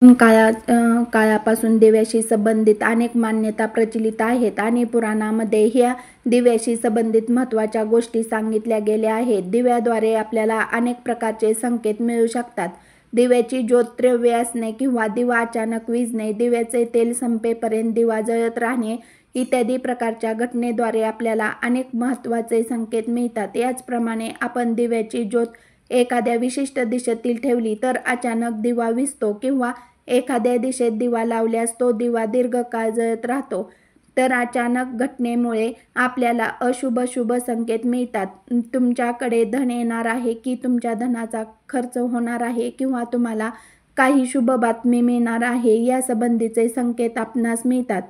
काळापासून दिव्याशी संबंधित अनेक मान्यता प्रचलित आहेत आणि पुराणामध्ये ह्या दिव्याशी संबंधित महत्त्वाच्या गोष्टी सांगितल्या गेल्या आहेत. दिव्याद्वारे आपल्याला अनेक प्रकारचे संकेत मिळू शकतात. दिव्याची ज्योत द्रव्य असणे किंवा दिवा अचानक विझणे, दिव्याचे तेल संपेपर्यंत दिवा जळत राहणे इत्यादी प्रकारच्या घटनेद्वारे आपल्याला अनेक महत्त्वाचे संकेत मिळतात. याचप्रमाणे आपण दिव्याची ज्योत एखाद्या विशिष्ट दिशेतील ठेवली तर अचानक दिवा विझतो किंवा एखाद्या दिशेत दिवा लावल्यास तो दिवा दीर्घकाळ जळत राहतो. तर अचानक घटनेमुळे आपल्याला अशुभ संकेत मिळतात. तुमच्याकडे धन येणार आहे की तुमच्या धनाचा खर्च होणार आहे किंवा तुम्हाला काही शुभ बातमी मिळणार आहे या संबंधीचे संकेत आपणास मिळतात.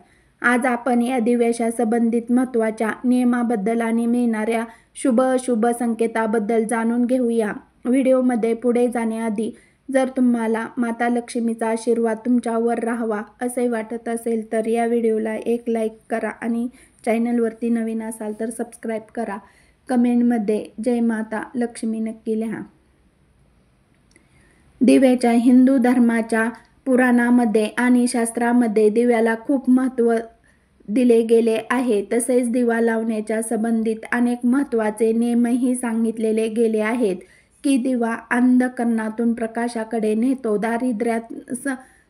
आज आपण या दिव्याशी संबंधित महत्त्वाच्या नियमाबद्दल आणि मिळणाऱ्या शुभ अशुभ संकेताबद्दल जाणून घेऊया. व्हिडिओमध्ये पुढे जाण्याआधी जर तुम्हाला माता लक्ष्मीचा आशीर्वाद तुमच्यावर राहावा असे वाटत असेल तर या व्हिडिओला एक लाईक करा आणि चॅनलवरती नवीन असाल तर सबस्क्राईब करा. कमेंटमध्ये जय माता लक्ष्मी नक्की लिहा. दिव्याच्या हिंदू धर्माच्या पुराणामध्ये आणि शास्त्रामध्ये दिव्याला खूप महत्त्व दिले गेले आहे. तसेच दिवा लावण्याच्या संबंधित अनेक महत्त्वाचे नियमही सांगितलेले गेले आहेत की दिवा अंधकरणातून प्रकाशाकडे नेतो, दारिद्र्यात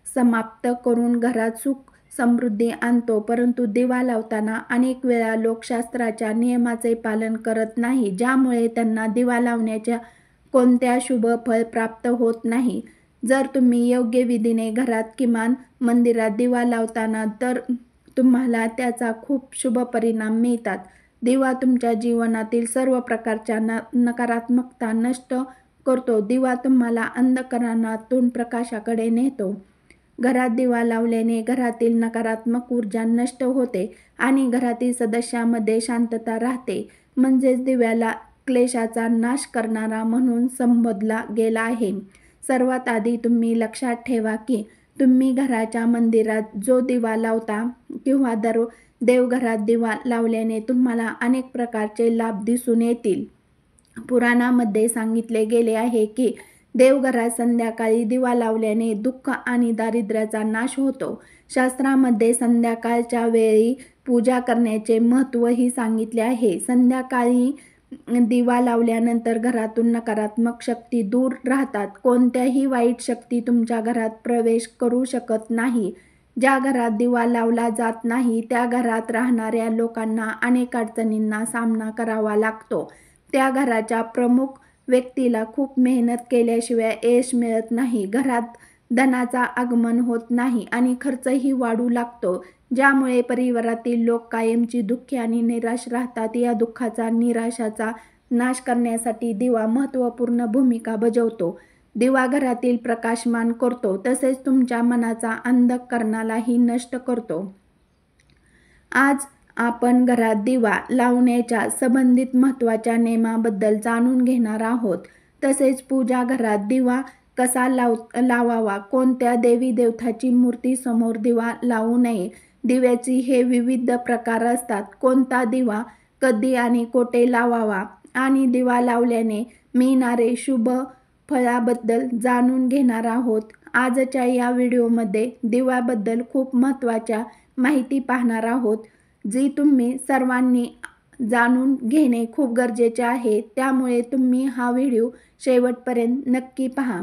समाप्त करून घरात सुख समृद्धी आणतो. परंतु दिवा लावताना अनेक वेळा लोक शास्त्राच्या नियमाचे पालन करत नाही, ज्यामुळे त्यांना दिवा लावण्याच्या कोणत्या शुभ फळ प्राप्त होत नाही. जर तुम्ही योग्य विधीने घरात किमान मंदिरात दिवा लावताना तर तुम्हाला त्याचा खूप शुभ परिणाम मिळतात. दिवा तुमच्या जीवनातील सर्व प्रकारच्या नकारात्मकता नष्ट करतो. दिवा तुम्हाला अंधकरणातून प्रकाशाकडे नेतो. घरात दिवा लावल्याने घरातील नकारात्मक ऊर्जा नष्ट होते आणि घरातील सदस्यांमध्ये शांतता राहते. म्हणजेच दिव्याला क्लेशाचा नाश करणारा म्हणून संबोधला गेला आहे. सर्वात आधी तुम्ही लक्षात ठेवा की तुम्ही घराच्या मंदिरात जो दिवा लावता किंवा देवघरात दिवा लावल्याने तुम्हाला अनेक प्रकारचे लाभ दिसून येतील. पुराणामध्ये सांगितले गेले आहे की देवघरात संध्याकाळी दिवा लावल्याने दुःख आणि दारिद्र्याचा नाश होतो. शास्त्रामध्ये संध्याकाळच्या वेळी पूजा करण्याचे महत्त्वही सांगितले आहे. संध्याकाळी दिवा लावल्यानंतर घरातून नकारात्मक शक्ती दूर राहतात. कोणत्याही वाईट शक्ती तुमच्या घरात प्रवेश करू शकत नाही. ज्या घरात दिवा लावला जात नाही त्या घरात राहणाऱ्या लोकांना अनेक अडचणींना सामना करावा लागतो. त्या घराच्या प्रमुख व्यक्तीला खूप मेहनत केल्याशिवाय यश मिळत नाही. घरात धनाचा आगमन होत नाही आणि खर्चही वाढू लागतो, ज्यामुळे परिवारातील लोक कायमची दुःखी आणि निराश राहतात. या दुःखाचा निराशाचा नाश करण्यासाठी दिवा महत्त्वपूर्ण भूमिका बजावतो. दिवा घरातील प्रकाशमान करतो, तसेच तुमच्या मनाचा अंधकरणालाही नष्ट करतो. आज आपण घरात दिवा लावण्याच्या संबंधित महत्त्वाच्या नियमाबद्दल जाणून घेणार आहोत. तसेच पूजा घरात दिवा कसा लावावा, कोणत्या देवी देवताची मूर्ती समोर दिवा लावू नये, दिव्याचे हे विविध प्रकार असतात, कोणता दिवा कधी आणि कोठे लावावा आणि दिवा लावल्याने मिळणारे शुभ फळाबद्दल जाणून घेणार आहोत. आजच्या या व्हिडिओमध्ये दिव्याबद्दल खूप महत्त्वाच्या माहिती पाहणार आहोत, जी तुम्ही सर्वांनी जाणून घेणे खूप गरजेचे आहे. त्यामुळे तुम्ही हा व्हिडिओ शेवटपर्यंत नक्की पहा.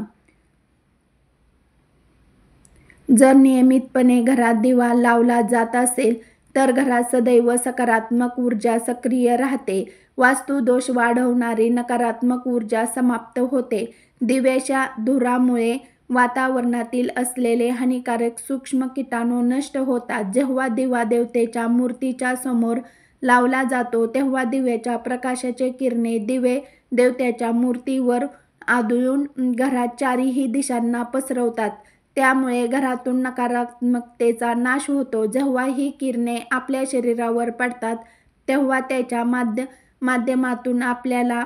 जर नियमितपणे घरात दिवा लावला जात असेल तर घरात सदैव सकारात्मक ऊर्जा सक्रिय राहते. वास्तुदोष वाढवणारी नकारात्मक ऊर्जा समाप्त होते. दिव्याच्या धुरामुळे वातावरणातील असलेले हानिकारक सूक्ष्म किटाणू नष्ट होतात. जेव्हा दिवा देवतेच्या मूर्तीच्या समोर लावला जातो तेव्हा दिव्याच्या प्रकाशाचे किरणे दिवे देवतेच्या मूर्तीवर आदळून घरात चारही दिशांना पसरवतात. त्यामुळे घरातून नकारात्मकतेचा नाश होतो. जेव्हा ही किरणे आपल्या शरीरावर पडतात तेव्हा त्याच्या माध्यमातून आपल्याला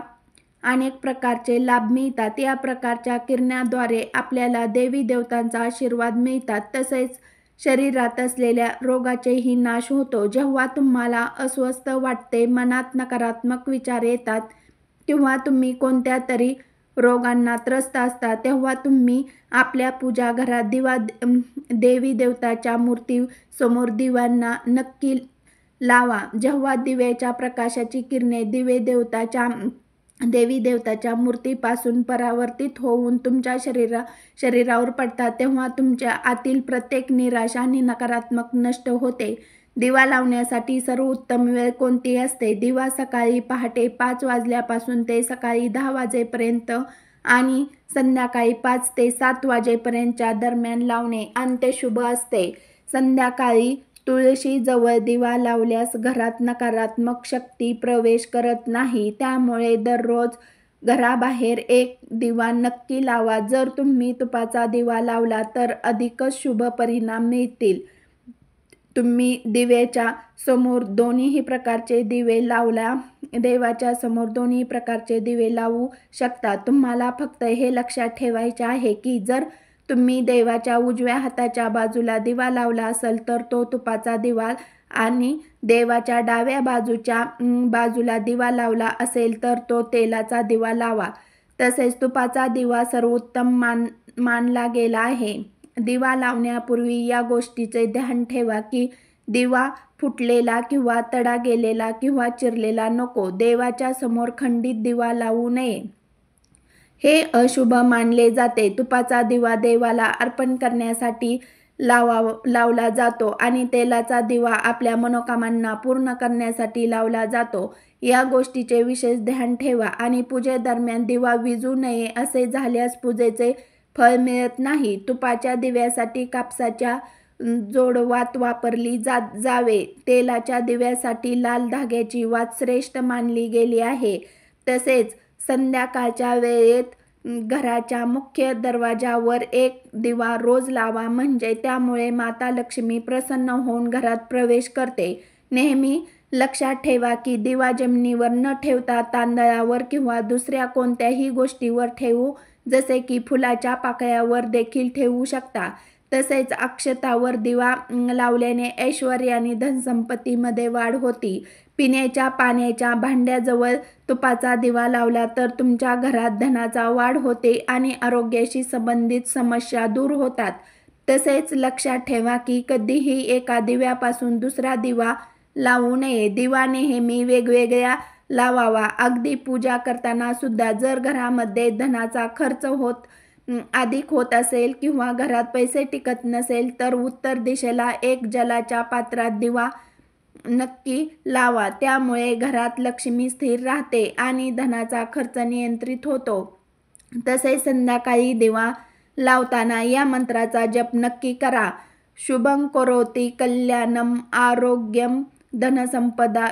अनेक प्रकारचे लाभ मिळतात. या प्रकारच्या किरणाद्वारे आपल्याला देवी देवतांचा आशीर्वाद मिळतात. तसेच शरीरात असलेल्या रोगाचेही नाश होतो. जेव्हा तुम्हाला अस्वस्थ वाटते, मनात नकारात्मक विचार येतात किंवा तुम्ही कोणत्या तरी रोगांना त्रस्त असता तेव्हा तुम्ही आपल्या पूजा घरात देवी देवताच्या मूर्ती समोर दिव्यांना नक्की लावा. जेव्हा दिव्याच्या प्रकाशाची किरणे देवी देवताच्या मूर्तीपासून परावर्तित होऊन तुमच्या शरीरावर पडतात तेव्हा तुमच्या आतील प्रत्येक निराशा आणि नकारात्मक नष्ट होते. दिवा लावण्यासाठी सर्वोत्तम वेळ कोणती असते? दिवा सकाळी पहाटे 5 वाजल्यापासून ते सकाळी 10 वाजेपर्यंत आणि संध्याकाळी 5 ते 7 वाजेपर्यंतच्या दरम्यान लावणे अत्यशुभ असते. संध्याकाळी तुळशीजवळ दिवा लावल्यास घरात नकारात्मक शक्ती प्रवेश करत नाही. त्यामुळे दररोज घराबाहेर एक दिवा नक्की लावा. जर तुम्ही तुपाचा दिवा लावला तर अधिकच शुभ परिणाम मिळतील. तुम्ही दिव्याच्या समोर दोन्ही प्रकारचे दिवे लावू शकता. तुम्हाला फक्त हे लक्षात ठेवायचे आहे की जर तुम्ही देवाच्या उजव्या हाताच्या बाजूला दिवा लावला असेल तर तो तुपाचा दिवा आणि देवाच्या डाव्या बाजूला दिवा लावला असेल तर तो तेलाचा दिवा लावा. तसेच तुपाचा दिवा सर्वोत्तम मानला गेला आहे. दिवा लावण्यापूर्वी या गोष्टीचे ध्यान ठेवा की दिवा फुटलेला किंवा तडा गेलेला किंवा चिरलेला नको. देवाच्या समोर खंडित दिवा लावू नये. हे अशुभ मानले जाते. तुपाचा दिवा देवाला अर्पण करण्यासाठी लावला जातो आणि तेलाचा दिवा आपल्या मनोकामना पूर्ण करण्यासाठी लावला जातो. या गोष्टीचे विशेष ध्यान ठेवा आणि पूजेदरम्यान दिवा विझू नये. असे झाल्यास पूजेचे फळ मिळत नाही. तुपाच्या दिव्यासाठी कापसाच्या जोडवात वापरली जावे. तेलाच्या दिव्यासाठी लाल धाग्याची वात श्रेष्ठ मानली गेली आहे. तसेच संध्याकाळच्या वेळेत घराच्या मुख्य दरवाजावर एक दिवा रोज लावा. म्हणजे त्यामुळे माता लक्ष्मी प्रसन्न होऊन घरात प्रवेश करते. नेहमी लक्षात ठेवा की दिवा जमिनीवर न ठेवता तांदळावर किंवा दुसऱ्या कोणत्याही गोष्टीवर ठेवू, जसे की फुलाच्या पाकळ्यावर देखील ठेवू शकता. तसेच अक्षतावर दिवा लावल्याने ऐश्वर्य आणि धनसंपत्तीमध्ये वाढ होती. पिण्याच्या पाण्याच्या भांड्याजवळ तुपाचा दिवा लावला तर तुमच्या घरात धनाचा वाढ होते आणि आरोग्याशी संबंधित समस्या दूर होतात. तसेच लक्षात ठेवा की कधीही एका दिव्यापासून दुसरा दिवा लावू नये. दिवा नेहमी वेगवेगळ्या लावावा. अगदी पूजा करताना सुद्धा जर घरामध्ये धनाचा खर्च अधिक होत असेल किंवा घरात पैसे टिकत नसेल तर उत्तर दिशेला एक जलाच्या पात्रात दिवा नक्की लावा. त्यामुळे घरात लक्ष्मी स्थिर राहते आणि धनाचा खर्च नियंत्रित होतो. तसेच संध्याकाळी दिवा लावताना या मंत्राचा जप नक्की करा. शुभं करोति कल्याणम आरोग्यम धनसंपदा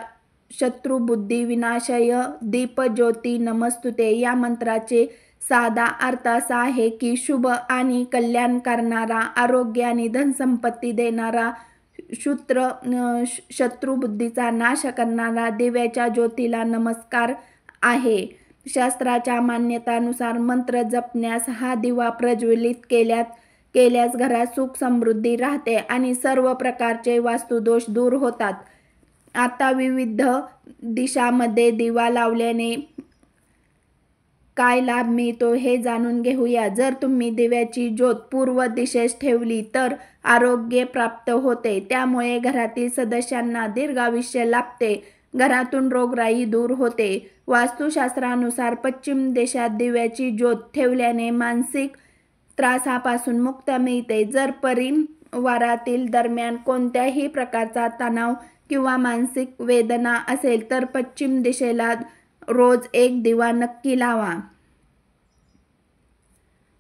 शत्रुबुद्धी विनाशय दीपज्योती नमस्तुते. या मंत्राचे साधा अर्थ असा आहे की शुभ आणि कल्याण करणारा, आरोग्य आणि धनसंपत्ती देणारा, शत्रुबुद्धीचा नाश करणारा दिव्याच्या ज्योतीला नमस्कार आहे. शास्त्राच्या मान्यतानुसार मंत्र जपण्यास हा दिवा प्रज्वलित केल्यास घरात सुख समृद्धी राहते आणि सर्व प्रकारचे वास्तुदोष दूर होतात. आता विविध दिशांमध्ये दिवा लावल्याने काय लाभ मिळतो हे जाणून घेऊया. जर तुम्ही दिव्याची ज्योत पूर्व दिशेस ठेवली तर आरोग्य प्राप्त होते. त्यामुळे घरातील सदस्यांना दीर्घायुष्य लाभते. घरातून रोगराई दूर होते. वास्तुशास्त्रानुसार पश्चिम दिशेत दिव्याची ज्योत ठेवल्याने मानसिक त्रासापासून मुक्ती मिळते. जर परिवारातील दरम्यान कोणत्याही प्रकारचा तणाव किंवा मानसिक वेदना असेल तर पश्चिम दिशेला रोज एक दिवा नक्की लावा.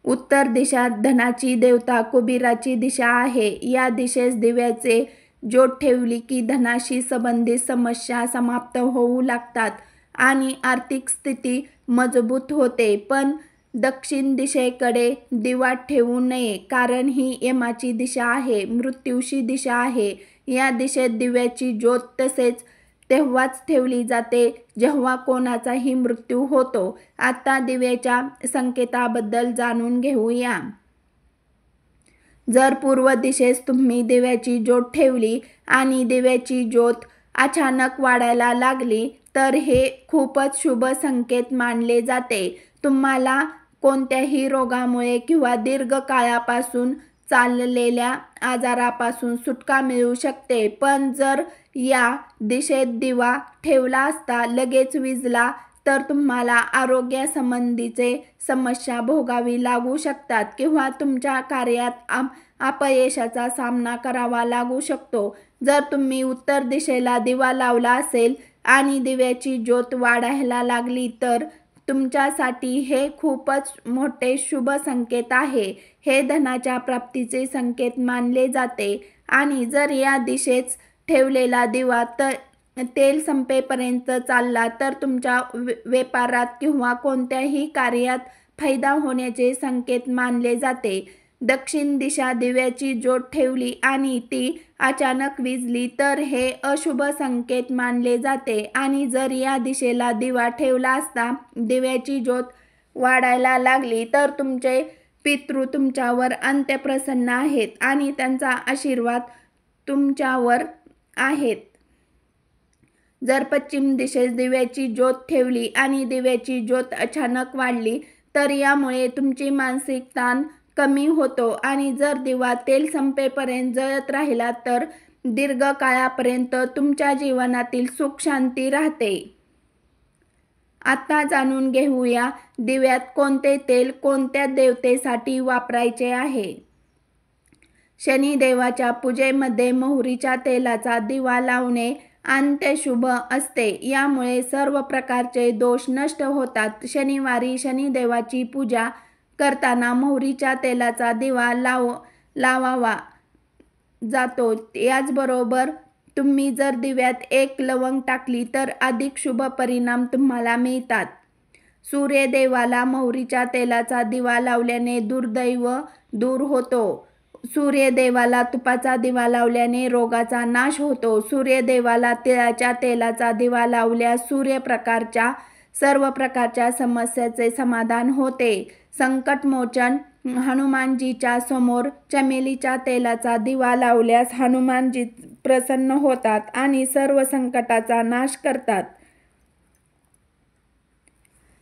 उत्तर दिशा धनाची देवता कुबेराची दिशा आहे. या दिशेस दिव्याचे ज्योत ठेवली की धनाशी संबंधित समस्या समाप्त होऊ लागतात आणि आर्थिक स्थिती मजबूत होते. पण दक्षिण दिशेकडे दिवा ठेवू नये, कारण ही यमाची दिशा आहे, मृत्यूची दिशा आहे. या दिशेत दिव्याची ज्योत तेव्हाच ठेवली जाते जेव्हा कोणाचाही मृत्यू होतो. आता दिव्याच्या संकेताबद्दल जाणून घेऊया. जर पूर्व दिशेस तुम्ही दिव्याची ज्योत ठेवली आणि दिव्याची ज्योत अचानक वाढायला लागली तर हे खूपच शुभ संकेत मानले जाते. तुम्हाला कोणत्याही रोगामुळे किंवा दीर्घकाळापासून चाललेल्या आजारापासून सुटका मिळू शकते. पण जर या दिशेत दिवा ठेवला असता लगेच विझला तर तुम्हाला आरोग्यासंबंधीचे समस्या भोगावी लागू शकतात किंवा तुमच्या कार्यात अपयशाचा सामना करावा लागू शकतो. जर तुम्ही उत्तर दिशेला दिवा लावला असेल आणि दिव्याची ज्योत वाढायला लागली तर तुमच्यासाठी हे खूपच मोठे शुभ संकेत आहे. हे धनाच्या प्राप्तीचे संकेत मानले जाते आणि जर या दिशेत ठेवलेला दिवा तेल संपेपर्यंत चालला तर तुमच्या व्यापारात किंवा कोणत्याही कार्यात फायदा होण्याचे संकेत मानले जाते. दक्षिण दिशा दिव्याची ज्योत ठेवली आणि ती अचानक विझली तर हे अशुभ संकेत मानले जाते आणि जर या दिशेला दिवा ठेवला असता दिव्याची ज्योत वाढायला लागली तर तुमचे पितृ तुमच्यावर अंत्यप्रसन्न आहेत आणि त्यांचा आशीर्वाद तुमच्यावर आहेत. जर पश्चिम दिशेस दिव्याची ज्योत ठेवली आणि दिव्याची ज्योत अचानक वाढली तर यामुळे तुमची मानसिक ताण कमी होतो आणि जर दिवा तेल संपेपर्यंत जळत राहिला तर दीर्घकाळापर्यंत तुमच्या जीवनातील सुख शांती राहते. आता जाणून घेऊया दिव्यात कोणते तेल कोणत्या देवतेसाठी वापरायचे आहे. शनिदेवाच्या पूजेमध्ये मोहरीच्या तेलाचा दिवा लावणे अंत्यशुभ असते. यामुळे सर्व प्रकारचे दोष नष्ट होतात. शनिवारी शनिदेवाची पूजा करताना मोहरीच्या तेलाचा दिवा लावावा जातो. याचबरोबर तुम्ही जर दिव्यात एक लवंग टाकली तर अधिक शुभ परिणाम तुम्हाला मिळतात. सूर्यदेवाला मोहरीच्या तेलाचा दिवा लावल्याने दुर्दैव दूर होतो. सूर्यदेवाला तुपाचा दिवा लावल्याने रोगाचा नाश होतो. सूर्यदेवाला तिळाच्या तेलाचा दिवा लावल्यास सूर्यप्रकारच्या सर्व प्रकारच्या समस्याचे समाधान होते. संकटमोचन हनुमानजीच्या समोर चमेलीच्या तेलाचा दिवा लावल्यास हनुमानजी प्रसन्न होतात आणि सर्व संकटाचा नाश करतात.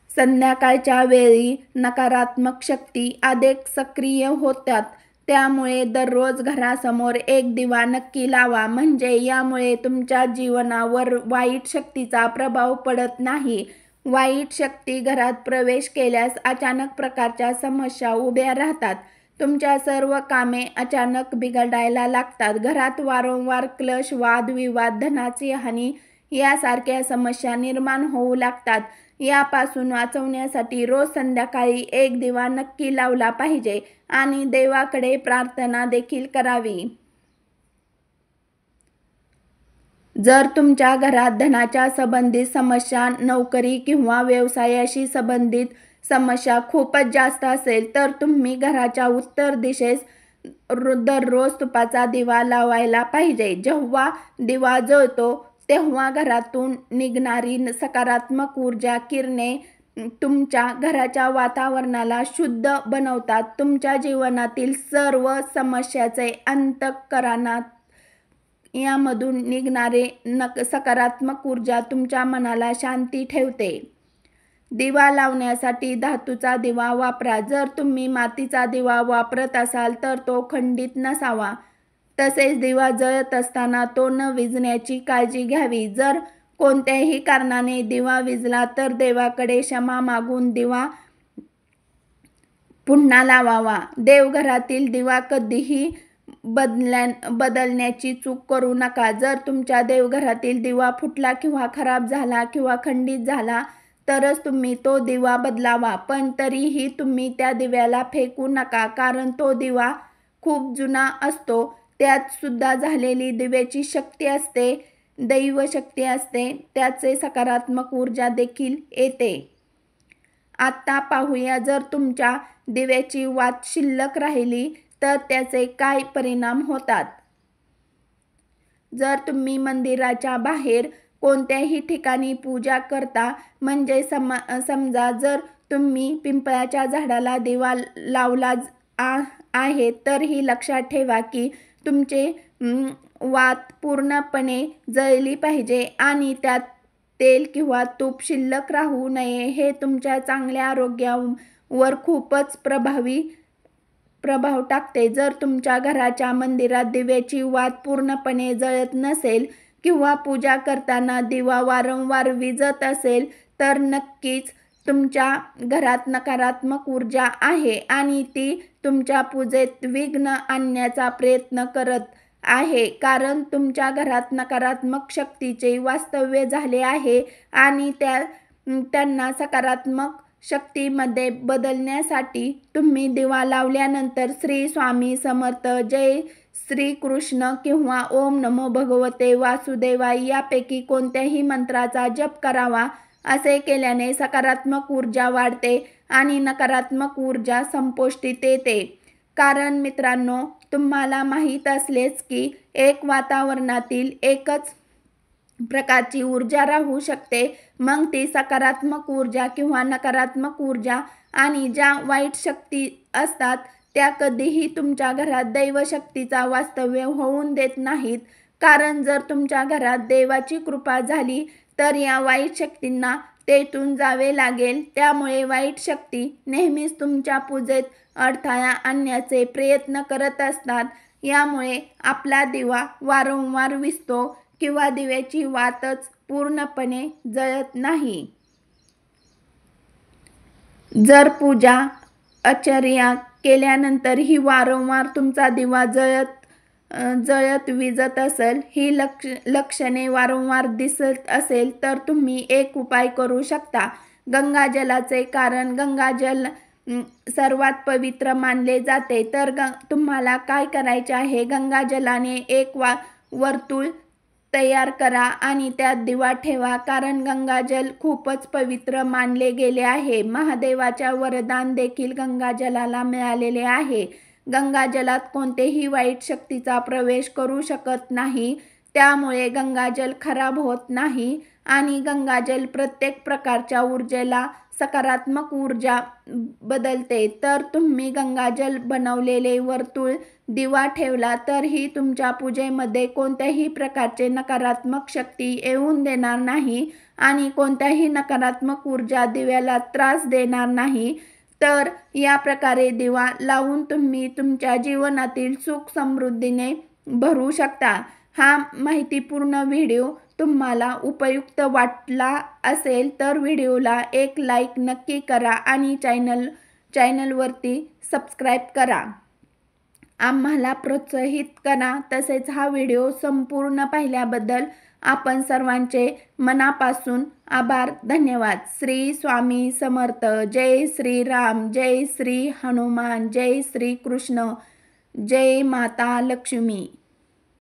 संध्याकाळच्या वेळी नकारात्मक शक्ती अधिक सक्रिय होतात. त्यामुळे दररोज घरासमोर एक दिवा नक्की लावा. म्हणजे यामुळे तुमच्या जीवनावर वाईट शक्तीचा प्रभाव पडत नाही. वाईट शक्ती घरात प्रवेश केल्यास अचानक प्रकारच्या समस्या उभ्या राहतात. तुमच्या सर्व कामे अचानक बिघडायला लागतात. घरात वारंवार क्लेश, वादविवाद, धनाची हानी यासारख्या समस्या निर्माण होऊ लागतात. यापासून वाचवण्यासाठी रोज संध्याकाळी एक दिवा नक्की लावला पाहिजे आणि देवाकडे प्रार्थना देखील करावी. जर तुमच्या घरात धनाच्या संबंधित समस्या, नोकरी किंवा व्यवसायाशी संबंधित समस्या खूपच जास्त असेल तर तुम्ही घराच्या उत्तर दिशेस दररोज तुपाचा दिवा लावायला पाहिजे. जेव्हा दिवा जळतो तेव्हा घरातून निघणारी सकारात्मक ऊर्जा किरणे तुमच्या घराच्या वातावरणाला शुद्ध बनवतात. तुमच्या जीवनातील सर्व समस्याचे अंतःकरणात यामधून निघणारे सकारात्मक ऊर्जा तुमच्या मनाला शांती ठेवते. दिवा लावण्यासाठी धातूचा दिवा वापरा. जर तुम्ही मातीचा दिवा वापरत असाल तर तो खंडित नसावा. तसेच दिवा जळत असताना तो न विझण्याची काळजी घ्यावी. जर कोणत्याही कारणाने दिवा विझला तर देवाकडे क्षमा मागून दिवा पुन्हा लावावा. देवघरातील दिवा कधीही बदलण्याची चूक करू नका. जर तुमच्या देवघरातील दिवा फुटला किंवा खराब झाला किंवा खंडित झाला तरच तुम्ही तो दिवा बदलावा. पण तरीही तुम्ही त्या दिव्याला फेकू नका, कारण तो दिवा खूप जुना असतो. त्यात सुद्धा झालेली दिव्याची शक्ती असते, दैव शक्ती असते. त्याचे सकारात्मक ऊर्जा देखील येते. आता पाहूया जर तुमच्या दिव्याची वात शिल्लक राहिली तर त्याचे काय परिणाम होतात. जर तुम्ही मंदिराच्या बाहेर कोणत्याही ठिकाणी पूजा करता, म्हणजे समजा जर तुम्ही पिंपळाच्या झाडाला दिवा लावला आहे तर ही लक्षात ठेवा की तुमचे वात पूर्णपणे जळली पाहिजे आणि त्यात तेल किंवा तूप शिल्लक राहू नये. हे तुमच्या चांगल्या वर खूपच प्रभाव टाकते. जर तुमच्या घराच्या मंदिरात दिव्याची वात पूर्णपणे जळत नसेल किंवा पूजा करताना दिवा वारंवार विझत असेल तर नक्कीच तुमच्या घरात नकारात्मक ऊर्जा आहे आणि ती तुमच्या पूजेत विघ्न आणण्याचा प्रयत्न करत आहे. कारण तुमच्या घरात नकारात्मक शक्तीचे वास्तव्य झाले आहे आणि त्यांना सकारात्मक शक्तीमध्ये बदलण्यासाठी तुम्ही दिवा लावल्यानंतर श्री स्वामी समर्थ, जय श्री कृष्ण किंवा ओम नमो भगवते वासुदेवाय यापैकी कोणत्याही मंत्राचा जप करावा. असे केल्याने सकारात्मक ऊर्जा वाढते आणि नकारात्मक ऊर्जा संपुष्टीत येते. कारण मित्रांनो, तुम्हाला माहीत असलेच की एक वातावरणातील एकच प्रकारची ऊर्जा राहू शकते, मग ती सकारात्मक ऊर्जा किंवा नकारात्मक ऊर्जा. आणि ज्या वाईट शक्ती असतात त्या कधीही तुमच्या घरात दैवशक्तीचा वास्तव्य होऊन देत नाहीत. कारण जर तुमच्या घरात देवाची कृपा झाली तर या वाईट शक्तींना तेथून जावे लागेल. त्यामुळे वाईट शक्ती नेहमीच तुमच्या पूजेत अडथळा आणण्याचे प्रयत्न करत असतात. यामुळे आपला दिवा वारंवार विझतो किंवा दिव्याची वातच पूर्णपणे जळत नाही. जर पूजा अर्चना केल्यानंतरही वारंवार तुमचा दिवा जळत विझत असेल, ही लक्षणे वारंवार दिसत असेल तर तुम्ही एक उपाय करू शकता. गंगाजलाचे. कारण गंगाजल सर्वात पवित्र मानले जाते. तर तुम्हाला काय करायचे आहे, गंगाजलाने एक वर्तुळ तयार करा आणि त्यात दिवा ठेवा. कारण गंगाजल खूपच पवित्र मानले गेले आहे. महादेवाच्या वरदान देखील गंगाजलाला मिळालेले आहे. गंगाजलात कोणतेही वाईट शक्तीचा प्रवेश करू शकत नाही. त्यामुळे गंगाजल खराब होत नाही आणि गंगाजल प्रत्येक प्रकारच्या ऊर्जेला सकारात्मक ऊर्जा बदलते. तर तुम्ही गंगाजल बनवलेले वर्तुळ दिवा ठेवला तरीही तुमच्या पूजेमध्ये कोणत्याही प्रकारचे नकारात्मक शक्ती येऊन देणार नाही आणि कोणत्याही नकारात्मक ऊर्जा दिव्याला त्रास देणार नाही. तर या प्रकारे दिवा लावून तुम्ही तुमच्या जीवनातील सुख समृद्धीने भरू शकता. हा माहितीपूर्ण व्हिडिओ तुम्हाला उपयुक्त वाटला असेल तर व्हिडिओला एक लाईक नक्की करा आणि चॅनलवरती सबस्क्राईब करा. आम्हाला प्रोत्साहित करा. तसेच हा व्हिडिओ संपूर्ण पाहिल्याबद्दल आपण सर्वांचे मनापासून आभार. धन्यवाद. श्री स्वामी समर्थ. जय श्री राम, जय श्री हनुमान, जय श्री कृष्ण, जय माता लक्ष्मी.